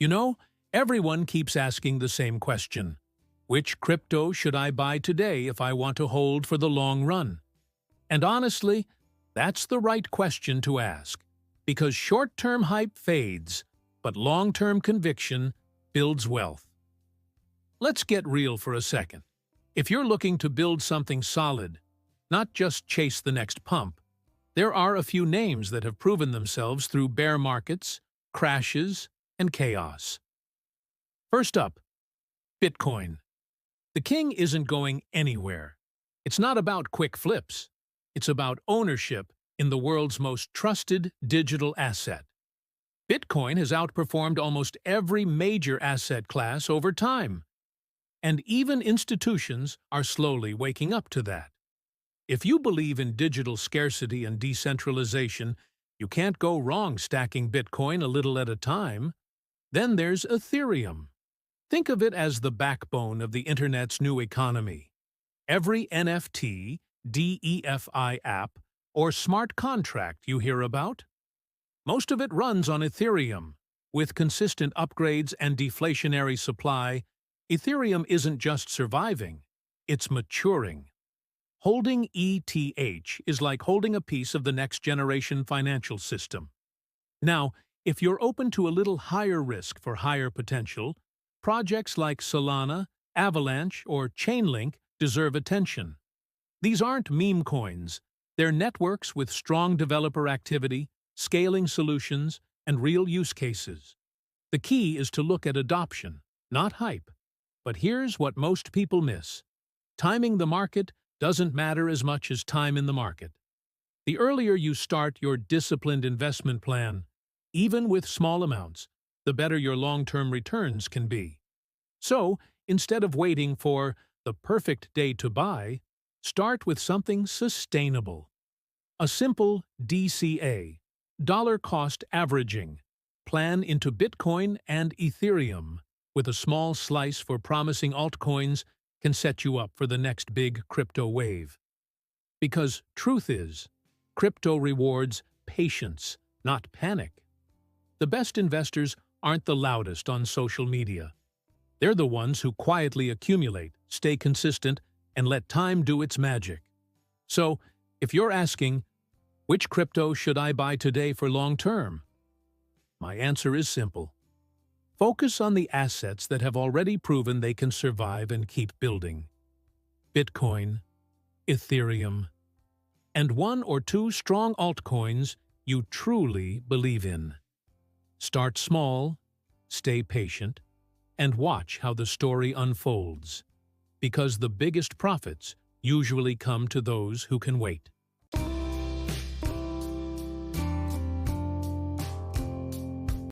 You know, everyone keeps asking the same question. Which crypto should I buy today if I want to hold for the long run? And honestly, that's the right question to ask, because short-term hype fades, but long-term conviction builds wealth. Let's get real for a second. If you're looking to build something solid, not just chase the next pump, there are a few names that have proven themselves through bear markets, crashes, and chaos. First up, Bitcoin. The king isn't going anywhere. It's not about quick flips. It's about ownership in the world's most trusted digital asset. Bitcoin has outperformed almost every major asset class over time. And even institutions are slowly waking up to that. If you believe in digital scarcity and decentralization, you can't go wrong stacking Bitcoin a little at a time. Then there's Ethereum. Think of it as the backbone of the Internet's new economy. Every NFT, DeFi app, or smart contract you hear about, most of it runs on Ethereum. With consistent upgrades and deflationary supply, Ethereum isn't just surviving, it's maturing. Holding ETH is like holding a piece of the next-generation financial system. Now, if you're open to a little higher risk for higher potential, projects like Solana, Avalanche, or Chainlink deserve attention. These aren't meme coins. They're networks with strong developer activity, scaling solutions, and real use cases. The key is to look at adoption, not hype. But here's what most people miss. Timing the market doesn't matter as much as time in the market. The earlier you start your disciplined investment plan, even with small amounts, the better your long-term returns can be. So, instead of waiting for the perfect day to buy, start with something sustainable. A simple DCA, dollar cost averaging, plan into Bitcoin and Ethereum, with a small slice for promising altcoins, can set you up for the next big crypto wave. Because truth is, crypto rewards patience, not panic. The best investors aren't the loudest on social media. They're the ones who quietly accumulate, stay consistent, and let time do its magic. So, if you're asking, which crypto should I buy today for long term? My answer is simple. Focus on the assets that have already proven they can survive and keep building. Bitcoin, Ethereum, and one or two strong altcoins you truly believe in. Start small, stay patient, and watch how the story unfolds, because the biggest profits usually come to those who can wait.